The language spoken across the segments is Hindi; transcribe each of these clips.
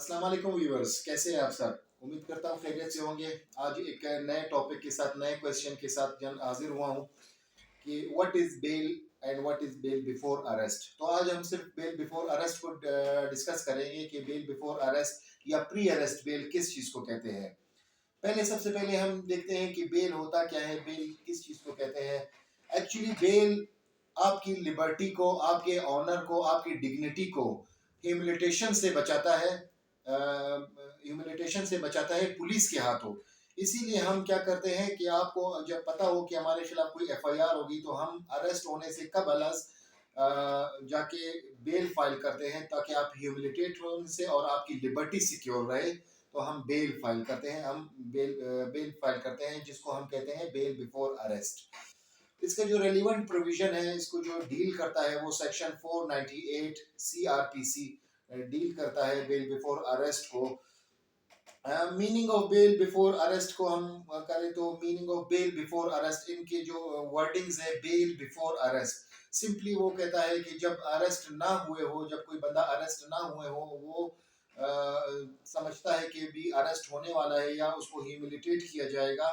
अस्सलाम वालेकुम व्यूअर्स, कैसे हैं आप सब? उम्मीद करता हूँ खैरियत से होंगे। आज एक नए टॉपिक के साथ, नए क्वेश्चन के साथ जन हाजिर हुआ हूँ कि what is bail and what is bail before arrest. तो आज हम सिर्फ बेल बिफोर अरेस्ट को डिस्कस करेंगे कि बेल बिफोर अरेस्ट या प्री अरेस्ट बेल किस चीज़ को कहते हैं। सबसे पहले हम देखते हैं कि बेल होता क्या है, बेल किस चीज़ को कहते हैं। एक्चुअली बेल आपकी लिबर्टी को, आपके ऑनर को, आपकी डिग्निटी को ह्यूमिलिटेशन से बचाता है, ह्यूमिलिटेशन से बचाता है पुलिस के हाथों। इसीलिए हम क्या करते हैं कि आपको जब पता हो कि हमारे खिलाफ कोई एफआईआर होगी तो हम अरेस्ट होने से कबल जाके बेल फाइल करते हैं ताकि आप ह्यूमिलिटेट हो उनसे और आपकी लिबर्टी सिक्योर रहे। तो हम बेल फाइल करते हैं, हम बेल फाइल करते हैं जिसको हम कहते हैं बेल बिफोर अरेस्ट। इसका जो रेलिवेंट प्रोविजन है, इसको जो डील करता है वो सेक्शन 498 सीआरपीसी डील करता है बेल बिफोर अरेस्ट को। Meaning of bail before arrest को हम करें तो meaning of bail before arrest, इनके जो वर्डिंग्स है बेल बिफोर अरेस्ट, सिंपली वो कहता है कि जब अरेस्ट ना हुए हो, जब कोई बंदा अरेस्ट ना हुए हो, वो समझता है कि भी अरेस्ट होने वाला है या उसको ह्यूमिलिटेट किया जाएगा,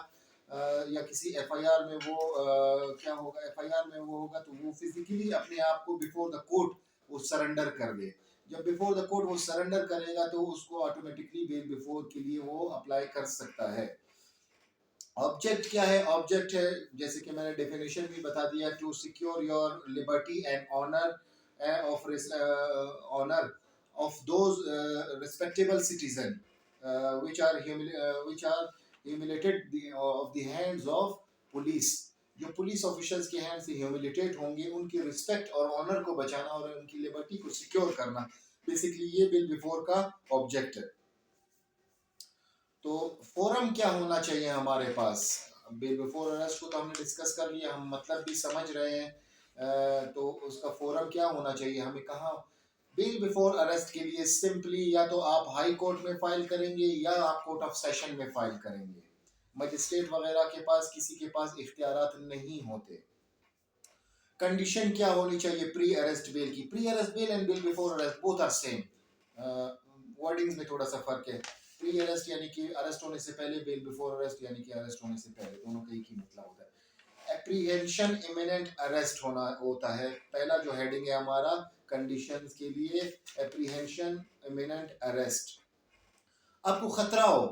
या किसी एफआईआर में वो क्या होगा, एफआईआर में वो होगा तो वो फिजिकली अपने आप को बिफोर द कोर्ट वो सरेंडर कर दे। जब बिफोर द कोर्ट वो सरेंडर करेगा तो उसको ऑटोमेटिकली बेल बिफोर के लिए वो अप्लाई कर सकता है। ऑब्जेक्ट क्या है? ऑब्जेक्ट है, जैसे कि मैंने डेफिनेशन भी बता दिया, to secure your liberty and honour of honour of those respectable citizen which are humiliated of the hands of police। जो पुलिस ऑफिसर्स के हैंड से ह्यूमिलेटेड होंगे उनकी रिस्पेक्ट और ऑनर को बचाना और उनकी लिबर्टी को सिक्योर करना, बेसिकली ये बिल बिफोर का ऑब्जेक्ट है। तो फोरम क्या होना चाहिए हमारे पास? बिल बिफोर अरेस्ट को तो हमने डिस्कस कर लिया, हम मतलब भी समझ रहे हैं। तो उसका फोरम क्या होना चाहिए, हमें कहाँ बिल बिफोर अरेस्ट के लिए? सिंपली या तो आप हाई कोर्ट में फाइल करेंगे या आप कोर्ट ऑफ सेशन में फाइल करेंगे। मजिस्ट्रेट वगैरह के पास, किसी के पास इख्तियारात नहीं होते। कंडीशन क्या होनी चाहिए प्री अरेस्ट बेल की? Pre arrest bail and bail before arrest both are same, wordings में थोड़ा सा फर्क है। प्री अरेस्ट यानी कि अरेस्ट होने से पहले, बेल बिफोर अरेस्ट यानी कि अरेस्ट होने से पहले, दोनों का एक ही मतलब होता है। एप्रीहेंशन इमिनेंट अरेस्ट होना होता है पहला जो हेडिंग है हमारा कंडीशंस के लिए, एप्रीहेंशन इमिनेंट अरेस्ट। आपको खतरा हो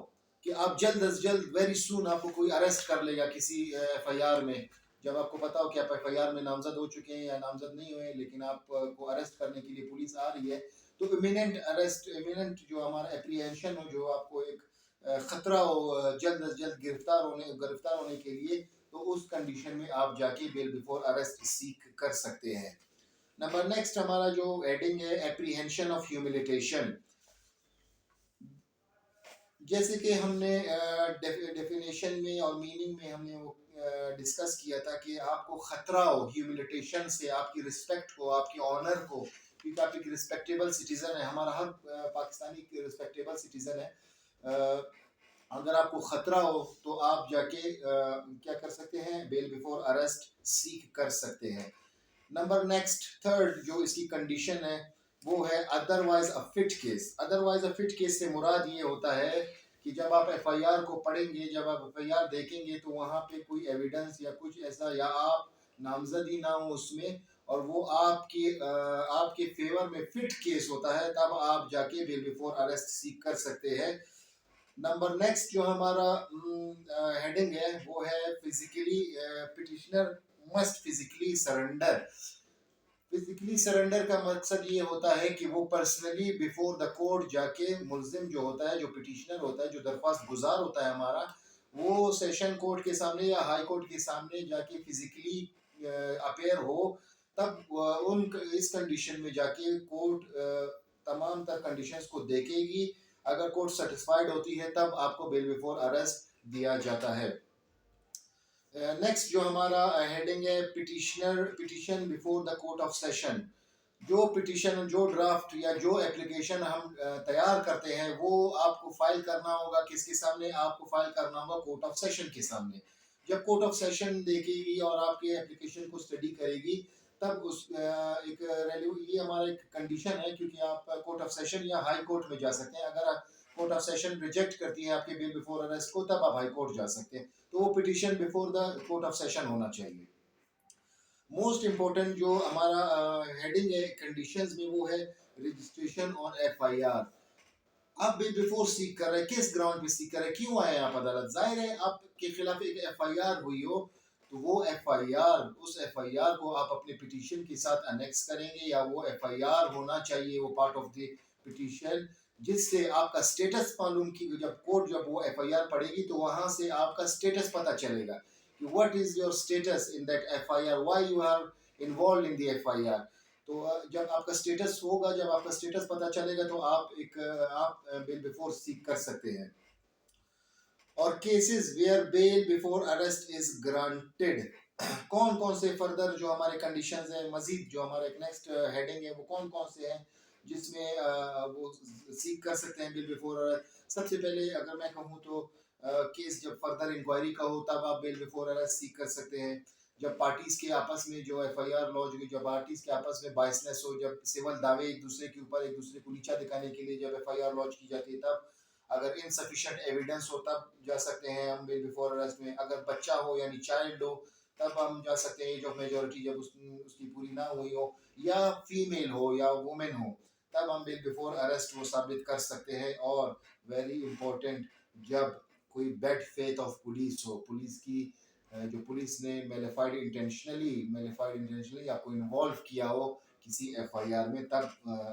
कि आप जल्द अज जल्द, वेरी सून आपको कोई अरेस्ट कर लेगा किसी एफआईआर में, जब आपको पता हो कि आप एफआईआर में नामजद हो चुके हैं या नामजद नहीं हुए लेकिन आपको अरेस्ट करने के लिए पुलिस आ रही है, तो इमिनेंट अरेस्ट, इमिनेंट जो हमारा एप्रीहेंशन हो, जो आपको एक खतरा हो जल्द अज जल्द गिरफ्तार होने के लिए, तो उस कंडीशन में आप जाके बेल बिफोर अरेस्ट सीक कर सकते हैं। नंबर नेक्स्ट हमारा जो हेडिंग है एप्रीहेंशन ऑफ ह्यूमिलिटेशन। जैसे कि हमने डेफिनेशन में और मीनिंग में हमने वो डिस्कस किया था कि आपको खतरा हो ह्यूमिलिटेशन से, आपकी रिस्पेक्ट हो, आपकी ऑनर को, क्योंकि आप एक रिस्पेक्टेबल सिटीजन है, हमारा हर पाकिस्तानी रिस्पेक्टेबल सिटीजन है। अगर आपको खतरा हो तो आप जाके क्या कर सकते हैं, बेल बिफोर अरेस्ट सीक कर सकते हैं। नंबर नेक्स्ट थर्ड जो इसकी कंडीशन है वो है अदरवाइज अ फिट केस। अदरवाइज अ फिट केस से मुराद ये होता है कि जब आप एफआईआर को पढ़ेंगे, जब आप एफआईआर देखेंगे तो वहाँ पे कोई एविडेंस या कुछ ऐसा, या आप नामजद ही ना हो उसमें और वो आपके फेवर में फिट केस होता है, तब आप जाके बेल बिफोर अरेस्ट सीक कर सकते हैं। नंबर नेक्स्ट जो हमारा हेडिंग है वो है physically, petitioner must physically surrender. Physically surrender का मकसद ये होता है कि वो पर्सनली बिफोर द कोर्ट जाके, मुल्जिम जो होता है, जो पिटिशनर होता है, जो दरख्वास्त गुजार होता है हमारा, वो सेशन कोर्ट के सामने या हाई कोर्ट के सामने जाके फिजिकली अपेयर हो, तब उन इस कंडीशन में जाके कोर्ट तमाम तर कंडीशंस को देखेगी। अगर कोर्ट सेटिस्फाइड होती है तब आपको बेल बिफोर अरेस्ट दिया जाता है। नेक्स्ट जो हमारा हेडिंग है petition before the court of session. जो पिटिशन, जो ड्राफ्ट या जो एप्लीकेशन हम तैयार करते हैं वो आपको फाइल करना होगा किसके सामने? आपको फाइल करना होगा कोर्ट ऑफ सेशन के सामने। जब कोर्ट ऑफ सेशन देखेगी और आपके एप्लीकेशन को स्टडी करेगी तब एक ये हमारा एक कंडीशन है, क्योंकि आप कोर्ट ऑफ सेशन या हाई कोर्ट में जा सकते हैं। अगर कोर्ट ऑफ सेशन रिजेक्ट करती है आपके बेल बिफोर अरेस्ट को, तब आप हाई कोर्ट जा सकते हैं। तो वो petition before the court of session होना चाहिए। मोस्ट इम्पोर्टेंट जो हमारा हेडिंग है कंडीशंस में, वो है रजिस्ट्रेशन ऑन एफआईआर। आप बिल बिफोर सीख कर रहे हैं, किस ग्राउंड पे सीख कर रहे हैं, क्यों आए आप अदालत? जाहिर है आपके खिलाफ एक एफआईआर हुई हो, तो वो एफआईआर, उस एफआईआर को आप अपने पिटीशन के साथ अनेक्स करेंगे, या वो एफआईआर होना चाहिए वो पार्ट ऑफ द पिटीशन, जिससे आपका स्टेटस मालूम की जब कोर्ट जब वो एफआईआर पढ़ेगी तो वहां से आपका स्टेटस पता चलेगा कि what is your status in that FIR, why you are involve in the FIR. तो जब आपका स्टेटस होगा, जब आपका स्टेटस पता चलेगा, तो आप बेल बिफोर सीख कर सकते हैं। और cases where bail before arrest is granted, कौन कौन से फर्दर जो हमारे कंडीशंस हैं, मजीद जो हमारा एक नेक्स्ट हेडिंग है, वो कौन कौन से हैं जिसमें वो सीख कर सकते हैं बेल बिफोर अरेस्ट। सबसे पहले अगर मैं कहूँ तो केस जब फर्दर इंक्वायरी का हो, तब आप बेल बिफोर अरेस्ट सीख कर सकते हैं। जब पार्टीज के आपस में जो एफआईआर लॉन्च हुई, जब पार्टीज के आपस में बायसनेस हो, जब सिविल दावे एक दूसरे के ऊपर, एक दूसरे को नीचा दिखाने के लिए जब एफआईआर लॉन्च की जाती है, तब अगर इनसफिशिएंट एविडेंस हो तब जा सकते हैं हम बेल बिफोर अरेस्ट में। अगर बच्चा हो यानी चाइल्ड हो, तब हम जा सकते हैं जब मेजोरिटी जब उसकी पूरी ना हुई हो, या फीमेल हो या वुमेन हो, तब हम बेल बिफोर अरेस्ट वो साबित कर सकते हैं। और वेरी इंपॉर्टेंट, जब कोई बैड फेथ ऑफ पुलिस हो, पुलिस की जो पुलिस ने मेलिफाइड इंटेंशनली आपको इन्वॉल्व किया हो किसी एफआईआर में, तब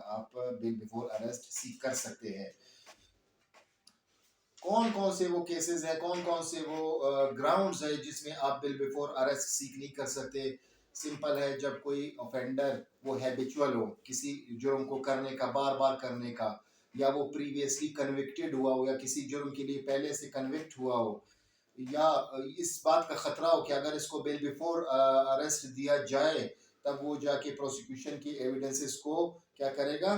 आप बेल बिफोर अरेस्ट सीख कर सकते हैं। कौन कौन से वो केसेस हैं, कौन कौन से वो ग्राउंड्स है जिसमें आप बिल बिफोर अरेस्ट सीख नहीं कर सकते? सिंपल है, जब कोई ऑफेंडर वो हैबिचुअल हो किसी जुर्म को करने का, बार बार करने का, या वो प्रीवियसली कन्विक्टेड हुआ हो, या किसी जुर्म के लिए पहले से कन्विक्ट हुआ हो, या इस बात का खतरा हो कि अगर इसको बिल बिफोर अरेस्ट दिया जाए, तब वो जाके प्रोसिक्यूशन की एविडेंसेस को क्या करेगा,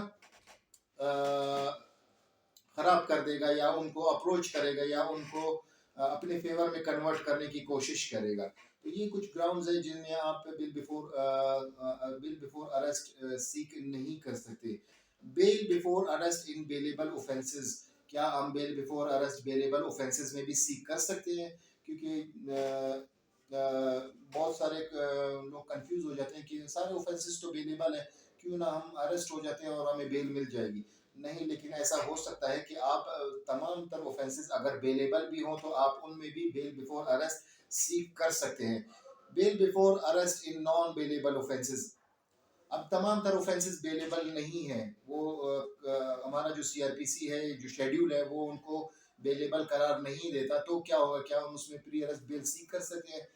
खराब कर देगा, या उनको अप्रोच करेगा, या उनको अपने फेवर में कन्वर्ट करने की कोशिश करेगा। तो ये कुछ ग्राउंड्स है जिनमें आप बिल बिफोर अरेस्ट सीख नहीं कर सकते। Bail before arrest in bailable offences, क्या हम bail before arrest bailable offences में भी सीख कर सकते हैं? क्योंकि बहुत सारे लोग कंफ्यूज हो जाते हैं कि सारे ऑफेंसेस तो बेलेबल है, क्यों ना हम अरेस्ट हो जाते हैं और हमें बेल मिल जाएगी। नहीं, लेकिन ऐसा हो सकता है कि आप तमाम तर ऑफेंसेस अगर बेलेबल भी हो, तो आप उनमें भी बेल बिफोर अरेस्ट सीख कर सकते हैं। Bail before arrest in non bailable offences, अब तमाम तर ऑफेंसेस बेलेबल नहीं है, वो हमारा जो सीआरपीसी है, जो शेड्यूल है, वो उनको बेलेबल करार नहीं देता। तो क्या होगा, क्या हम उसमें प्री अरेस्ट बेल सीख कर सकते हैं?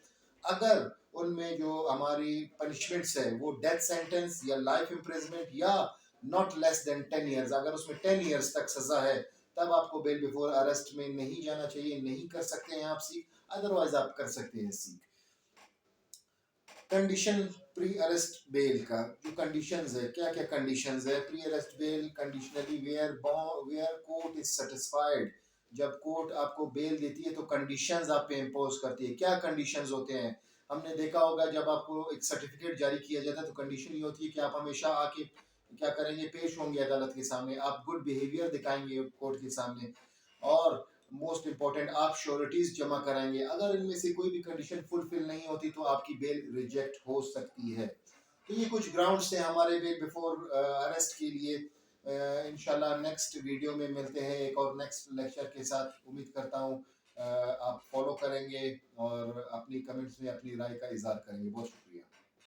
अगर उनमें जो हमारी पनिशमेंट्स है वो डेथ सेंटेंस या लाइफ इम्प्रिजमेंट या नॉट लेस देन 10 ईयर्स, अगर उसमें 10 ईयर्स तक सजा है, तब आपको बेल बिफोर अरेस्ट में नहीं जाना चाहिए, नहीं कर सकते हैं आप सीख। अदरवाइज आप कर सकते हैं सीख। कंडीशन प्री अरेस्ट बेल का जो कंडीशंस है, क्या क्या कंडीशंस है pre arrest bail? Conditionally where court is satisfied, जब कोर्ट आपको बेल देती है तो कंडीशंस आप पे इम्पोज करती है। क्या कंडीशंस होते हैं? हमने देखा होगा जब आपको एक सर्टिफिकेट जारी किया जाता है तो कंडीशन ये होती है कि आप हमेशा आके क्या करेंगे, पेश होंगे अदालत के सामने, आप गुड बिहेवियर दिखाएंगे कोर्ट के सामने, और मोस्ट इंपॉर्टेंट आप श्योरिटीज जमा कराएंगे। अगर इनमें से कोई भी कंडीशन फुलफिल नहीं होती तो आपकी बेल रिजेक्ट हो सकती है। तो ये कुछ ग्राउंड्स हैं हमारे बेल बिफोर अरेस्ट के लिए। इंशाल्लाह नेक्स्ट वीडियो में मिलते हैं एक और नेक्स्ट लेक्चर के साथ। उम्मीद करता हूँ आप फॉलो करेंगे और अपनी कमेंट्स में अपनी राय का इजहार करेंगे। बहुत शुक्रिया।